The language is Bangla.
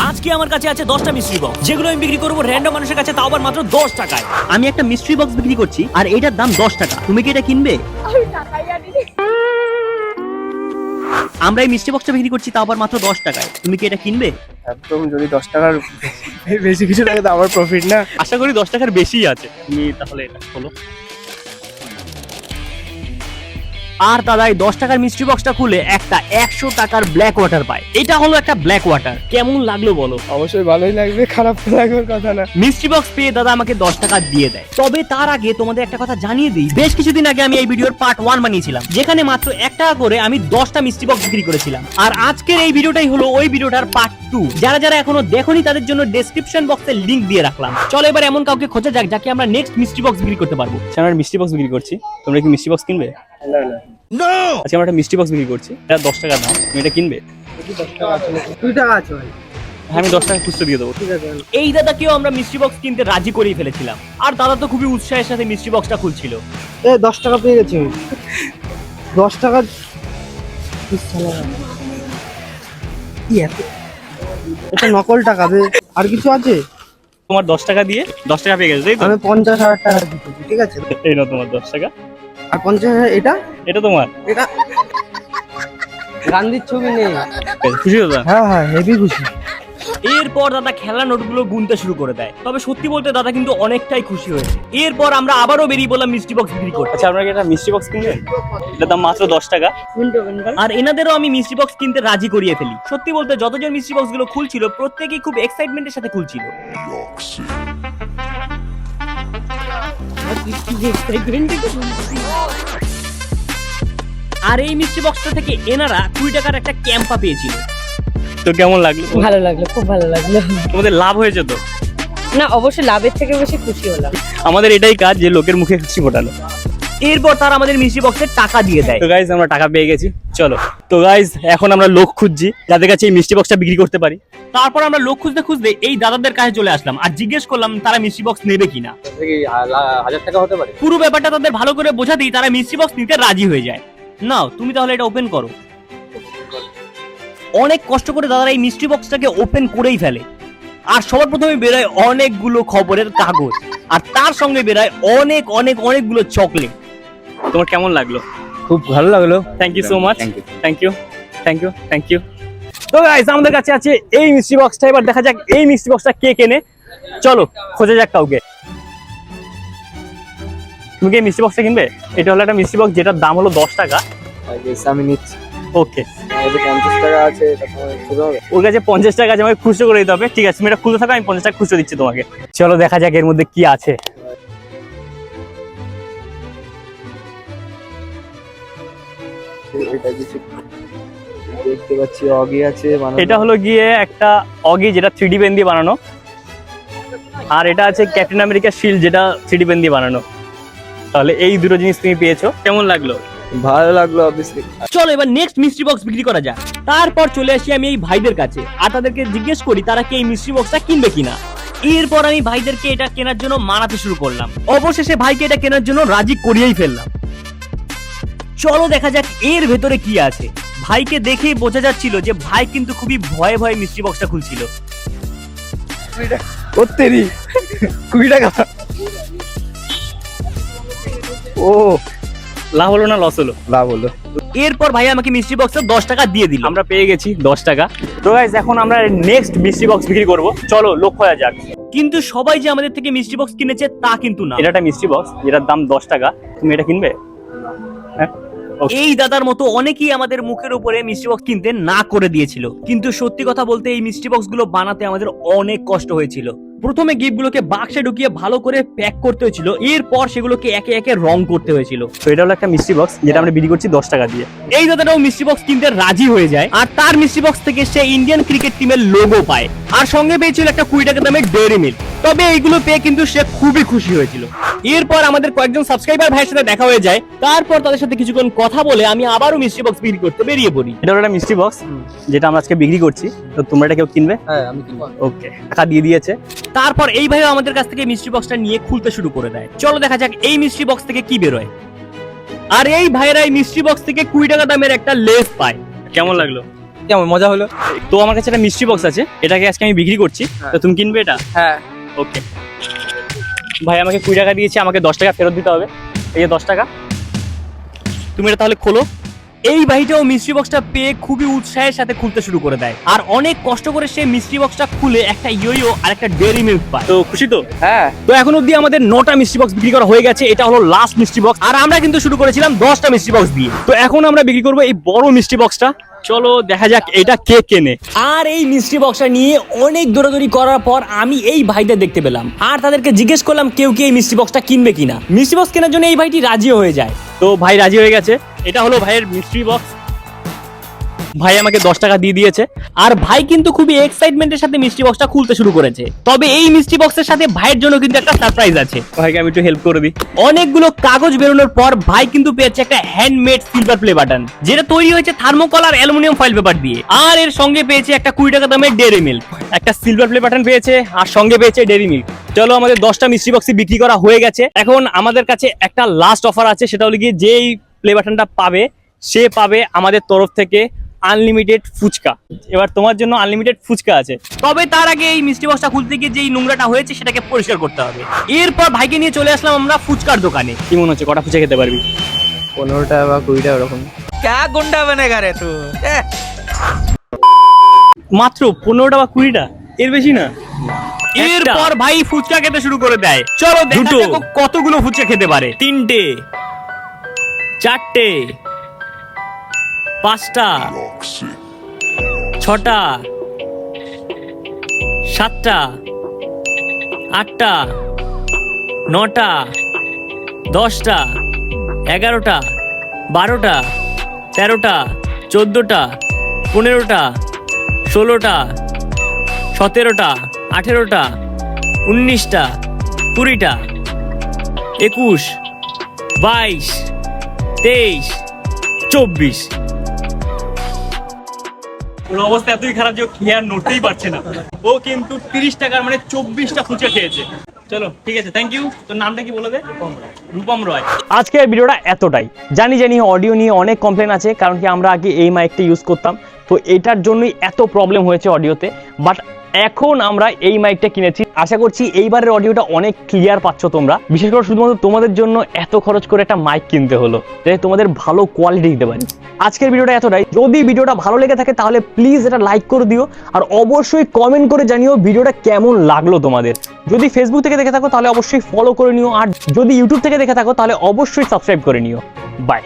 আজকে আমার কাছে আছে 10টা মিস্ট্রি বক্স, যেগুলো আমি বিক্রি করবো র্যান্ডম মানুষের কাছে, তাও আবার মাত্র 10 টাকায়। আমি একটা মিস্ট্রি বক্স বিক্রি করছি আর এটার দাম 10 টাকা। তুমি কি এটা কিনবে? আমরা এই মিষ্টি বক্সটা বিক্রি করছি তাও আবার মাত্র 10 টাকায়। তুমি কি এটা কিনবে? একদম, যদি 10 টাকার বেশি কিছু লাগে তো আমার প্রফিট না। আশা করি 10 টাকার বেশিই আছে। তুমি তাহলে এটা খোলো। আর দাদা এই 10 টাকার মিষ্টি বক্সটা খুলে একটা 100 টাকার ব্ল্যাক ওয়াটার পায়। এটা হলো একটা ব্ল্যাক ওয়াটার। কেমন লাগলো বলো? অবশ্যই ভালোই লাগবে, খারাপ তো লাগার কথা না। মিষ্টি বক্স পেয়ে দাদা আমাকে 10 টাকা দিয়ে দেয়। তবে তার আগে তোমাদের একটা কথা জানিয়ে দিই, বেশ কিছুদিন আগে আমি এই ভিডিওর পার্ট 1 বানিয়েছিলাম, যেখানে মাত্র 1 টাকা করে আমি 10টা মিষ্টি বক্স বিক্রি করেছিলাম। আর আজকের এই ভিডিওটাই হলো ওই ভিডিওটার পার্ট 2। যারা যারা এখনো দেখোনি তাদের জন্য ডেসক্রিপশন বক্সে লিংক দিয়ে রাখলাম। চলো এবার এমন কাউকে খোঁজা যাক যাকে আমরা নেক্সট মিষ্টি বক্স বিক্রি করতে পারবো। আমরা মিষ্টি বক্স বিক্রি করছি, তোমরা কি মিষ্টি বক্স কিনবে? না না, আচ্ছা আমরা একটা মিষ্টি বক্স বিক্রি করছি, এটা 10 টাকা দাম, তুমি এটা কিনবে? 10 টাকা আছে, 2 টাকা আছে ভাই। হ্যাঁ আমি 10 টাকা খুচরো দিয়ে দেবো। ঠিক আছে। এই দাদাকেও আমরা মিষ্টি বক্স কিনতে রাজি করেই ফেলেছিলাম। আর দাদা তো খুবই উৎসাহের সাথে মিষ্টি বক্সটা খুলছিল। 10 টাকা পেয়ে গেছি আমি। 10 টাকা কি এত? এটা নকল টাকা বে। আর কিছু আছে? তোমার 10 টাকা দিয়ে 10 টাকা পেয়ে গেছে, তাই তো? আমি 50,000 টাকা দিতেছি, ঠিক আছে? এই নাও তোমার 10 টাকা। আর 50,000 এটা? এটা তোমার। এটা গান্ধীর ছবি নেই। খুশি দাদা? হ্যাঁ হ্যাঁ, হেভি খুশি। এরপর দাদা খেলা নোটগুলো গুনতে শুরু করে দেয়। তবে সত্যি বলতে দাদা কিন্তু অনেকটাই খুশি হয়েছে। এরপর আমরা আবারও বেরিয়ে বললাম মিষ্টি বক্স বিক্রি করতে। আচ্ছা আপনারা কি একটা মিষ্টি বক্স কিনবেন? এটার দাম মাত্র 10 টাকা। আর এনাদেরও আমি মিষ্টি বক্স কিনতে রাজি করিয়ে ফেলি। সত্যি বলতে যতজন মিষ্টি বক্স গুলো খুলছিল প্রত্যেকেই খুব এক্সাইটমেন্টের সাথে খুলছিল। আর এই মিষ্টি বক্সটা থেকে এনারা 20 টাকার একটা ক্যাম্পা পেয়েছিল। তো কেমন লাগলো? ভালো লাগলো, খুব ভালো লাগলো। তোমাদের লাভ হয়েছে তো? না অবশ্যই লাভের থেকে বেশি খুশি হলাম। আমাদের এটাই কাজ, যে লোকের মুখে খুশি ফোটানো। এরপর তারা আমাদের মিষ্টি বক্সের টাকা দিয়ে দেয়। তো গাইজ আমরা টাকা পেয়ে গেছি, চলো। তো গাইজ এখন আমরা লোক খুঁজছি যাদের কাছে এই মিষ্টি বক্সটা বিক্রি করতে পারি। তারপর আমরা লোক খুঁজতে খুঁজতে এই দাদাদের কাছে চলে আসলাম আর জিজ্ঞেস করলাম তারা মিষ্টি বক্স নেবে কিনা। 1000 টাকা হতে পারে। পুরো ব্যাপারটা তাদের ভালো করে বোঝাতেই তারা মিষ্টি বক্স নিতে রাজি হয়ে যায়। নাও তুমি তাহলে এটা ওপেন করো। অনেক কষ্ট করে দাদারা এই মিষ্টি বক্সটাকে ওপেন করেই ফেলে। আর সবার প্রথমে বেরোয় অনেকগুলো খবরের কাগজ, আর তার সঙ্গে বেরোয় অনেক অনেক অনেকগুলো চকলেট। তোমার কেমন লাগলো? খুব ভালো লাগলো। Thank you so much. Thank you thank you thank you. তো গাইস আমাদের কাছে আছে এই মিষ্টি বক্সটা। এবার দেখা যাক এই মিষ্টি বক্সটা কে কেনে। চলো খোঁজা যাক কাউকে। তুমি কি এই মিষ্টি বক্সটা কিনবে? এটা হলো একটা মিষ্টি বক্স যেটার দাম হলো 10 টাকা। আমি নিচ্ছি। ওকে, 50 টাকা আছে, এটা তোমার খুঁজে হবে। ওর কাছে 50 টাকা আছে, আমাকে খুচরো করে দিতে হবে। ঠিক আছে তুমি এটা খুঁজে থাকো, আমি 50 টাকা খুচরো দিচ্ছি তোমাকে। চলো দেখা যাক এর মধ্যে কি আছে। এটা কিছু দেখতে পাচ্ছি, অগি আছে বানানো। এটা হলো গিয়ে একটা অগি যেটা 3D পেন দিয়ে বানানো। আর এটা আছে ক্যাপ্টেন আমেরিকা শিল্ড যেটা 3D পেন দিয়ে বানানো। তাহলে এই দুটো জিনিস তুমি পেয়েছো, কেমন লাগলো? ভালো লাগলো অবভিয়াসলি। চলো এবার নেক্সট মিষ্টি বক্স বিক্রি করা যাক। তারপর চলে আসি আমি এই ভাইদের কাছে আর তাদেরকে জিজ্ঞেস করি তারা কি এই মিষ্টি বক্সটা কিনবে কিনা। এরপর আমি ভাইদেরকে এটা কেনার জন্য মানাতে শুরু করলাম। অবশেষে ভাইকে এটা কেনার জন্য রাজি করিয়েই ফেললাম। চলো দেখা যাক এর ভেতরে কি আছে। ভাইকে দেখেই বোঝা যাচ্ছিল যে ভাই কিন্তু খুবই ভয়ে ভয়ে মিষ্টি বক্সটা খুলছিল। ওত্তেরি 20 টাকা। ও লাভ হলো না লস হলো? লাভ হলো। এরপর ভাই আমাকে মিষ্টি বক্সে 10 টাকা দিয়ে দিল। আমরা পেয়ে গেছি 10 টাকা। তো গাইস এখন আমরা নেক্সট মিষ্টি বক্স বিক্রি করব। চলো লোক হয়ে যাক। কিন্তু সবাই যে আমাদের থেকে মিষ্টি বক্স কিনেছে তা কিন্তু না। এটা একটা মিষ্টি বক্স যেটার দাম 10 টাকা। তুমি এটা কিনবে? হ্যাঁ। এই দাদার মতো অনেকেই আমাদের মুখের উপরে মিষ্টি বক্স কিনতে না করে দিয়েছিল। কিন্তু সত্যি কথা বলতে এই মিষ্টি বক্স গুলো বানাতে আমাদের অনেক কষ্ট হয়েছিল। প্রথমে গিফট গুলোকে বাক্সে ঢুকিয়ে ভালো করে প্যাক করতে হয়েছিল, এরপর সেগুলোকে একে একে রং করতে হয়েছিল। তো এটা হলো একটা মিষ্টি বক্স যেটা আমরা বিক্রি করছি 10 টাকা দিয়ে। এই দাদাটাও মিষ্টি বক্স কিনতে রাজি হয়ে যায় আর তার মিষ্টি বক্স থেকে সে ইন্ডিয়ান ক্রিকেট টিমের লোগো পায় আর সঙ্গে পেয়েছিল একটা 20 টাকা দামের ডেয়ারি মিল্ক। তবে এইগুলো পেয়ে কিন্তু সে খুবই খুশি হয়েছিল। এরপর আমাদের কয়েকজন সাবস্ক্রাইবার ভাইয়ের সাথে দেখা হয়ে যায়। তারপর তাদের সাথে কিছুক্ষণ কথা বলে আমি আবারও মিষ্টি বক্স বিক্রি করতে বেরিয়ে পড়ি। এটা হলো একটা মিষ্টি বক্স যেটা আমরা আজকে বিক্রি করছি। তো তোমরা এটা কেউ কিনবে? হ্যাঁ আমি কিনবো। ওকে, টাকা দিয়ে দিয়েছে। তারপর এই ভাইও আমাদের কাছ থেকে মিষ্টি বক্সটা নিয়ে খুলতে শুরু করে দেয়। চলো দেখা যাক এই মিষ্টি বক্স থেকে কি বেরোয়। আর এই ভাইরা এই মিষ্টি বক্স থেকে 20 টাকা দামের একটা লেস পায়। কেমন লাগলো? কেমন মজা হলো? তো আমার কাছে একটা মিস্ট্রি বক্স আছে, এটাকে আজকে আমি বিক্রি করছি। তো তুমি কিনবে এটা? হ্যাঁ। ওকে ভাই, আমাকে 20 টাকা দিয়েছে, আমাকে 10 টাকা ফেরত দিতে হবে। এই যে 10 টাকা, তুমি এটা তাহলে খোলো। এই ভাইটাও মিস্ট্রি বক্সটা পেয়ে খুবই উৎসাহের সাথে খুলতে শুরু করে দেয়, আর অনেক কষ্ট করে সে মিস্ট্রি বক্সটা খুলে একটা ইয়ো আর একটা ডেয়ারি মিল্ক পায়। তো খুশি তো? হ্যাঁ। তো এখন অব্দি আমাদের 9টা মিস্ট্রি বক্স বিক্রি করা হয়ে গেছে, এটা হলো লাস্ট মিস্ট্রি বক্স, আর আমরা কিন্তু শুরু করেছিলাম 10টা মিস্ট্রি বক্স দিয়ে। তো এখন আমরা বিক্রি করবো এই বড় মিষ্টি বক্সটা। চলো দেখা যাক এটা কে কেনে। আর এই মিস্ট্রি বক্সটা নিয়ে অনেক দৌড়াদৌড়ি করার পর আমি এই ভাইদের দেখতে পেলাম, আর তাদেরকে জিজ্ঞেস করলাম কেউ কি এই মিস্ট্রি বক্সটা কিনবে কিনা। মিস্ট্রি বক্স কেনার জন্য এই ভাইটি রাজি হয়ে যায়। তো ভাই রাজি হয়ে গেছে, এটা হলো ভাইয়ের মিস্ট্রি বক্স। ভাই আমাকে 10 টাকা দিয়ে দিয়েছে। আর ভাই কিন্তু খুবই এক্সাইটমেন্টের সাথে মিস্ট্রি বক্সটা খুলতে শুরু করেছে। তবে এই মিস্ট্রি বক্সের সাথে ভাইয়ের জন্য কিন্তু একটা সারপ্রাইজ আছে। ভাইকে আমি একটু হেল্প করে দিই। অনেকগুলো কাগজ বেরোনোর পর ভাই কিন্তু পেয়েছে একটা হ্যান্ডমেড সিলভার প্লে বাটন, যেটা তৈরি হয়েছে থার্মোকল আর অ্যালুমিনিয়াম ফয়েল পেপার দিয়ে। আর এর সঙ্গে পেয়েছে একটা 20 টাকা দামের ডেয়ারি মিল্ক। একটা সিলভার প্লে বাটন পেয়েছে আর সঙ্গে পেয়েছে ডেয়ারি মিল্ক। চলো, আমাদের 10টা মিষ্টি বক্সই বিক্রি করা হয়ে গেছে। এখন আমাদের কাছে একটা লাস্ট অফার আছে, সেটা হলো গিয়ে যেই প্লে বাটনটা পাবে সে পাবে আমাদের তরফ থেকে আনলিমিটেড ফুচকা। এবার তোমার জন্য আনলিমিটেড ফুচকা আছে। তবে তার আগে এই মিষ্টি বক্সটা খুলতে গিয়ে যেই নোংরাটা হয়েছে সেটাকে পরিষ্কার করতে হবে। এরপর ভাইকে নিয়ে চলে আসলাম আমরা ফুচকার দোকানে। কি মনে হচ্ছে, কটা ফুচকা খেতে পারবি? 15 টাকা বা 20 টাকা ওরকম। क्या गुंडा बनेगा रे तू? মাত্র 15টা বা 20টা, এর বেশি না। এরপর ভাই ফুচকা খেতে শুরু করে দেয়। চলো দেখা দুটো। যাক ও কতগুলো ফুচকা খেতে পারে। 3টে, 4টে, 5টা, 6টা, 7টা, 8টা, 9টা, 10টা, 11টা, 12টা, 13টা, 14টা, 15টা, 16টা, 17টা, 18টা, 19টা, 20টা, 21, 22, 23, 24। ওর অবস্থা এতই খারাপ যে ও খেয়ে আর নড়তেই পারছে না। ও কিন্তু 30 টাকার মানে 24টা ফুচকা খেয়েছে। চলো ঠিক আছে, থ্যাংক ইউ। তোর নামটা কি বলে দে? রূপম রয়। আজকের ভিডিওটা এতটাই। জানি অডিও নিয়ে অনেক কমপ্লেন আছে, কারণ কি আমরা আগে এই মাইকটা ইউজ করতাম, তো এটার জন্যই এত প্রবলেম হয়েছে অডিওতে। বাট এখন আমরা এই মাইকটা কিনেছি, আশা করছি এইবারের অডিওটা অনেক ক্লিয়ার পাচ্ছ তোমরা। বিশেষ করে শুধুমাত্র তোমাদের জন্য এত খরচ করে একটা মাইক কিনতে হলো, যাতে তোমাদের ভালো কোয়ালিটি দিতে পারি। আজকের ভিডিওটা এতটাই। যদি ভিডিওটা ভালো লেগে থাকে তাহলে প্লিজ এটা লাইক করে দিও, আর অবশ্যই কমেন্ট করে জানিও ভিডিওটা কেমন লাগলো তোমাদের। যদি ফেসবুক থেকে দেখে থাকো তাহলে অবশ্যই ফলো করে নিও, আর যদি ইউটিউব থেকে দেখে থাকো তাহলে অবশ্যই সাবস্ক্রাইব করে নিও। বাই।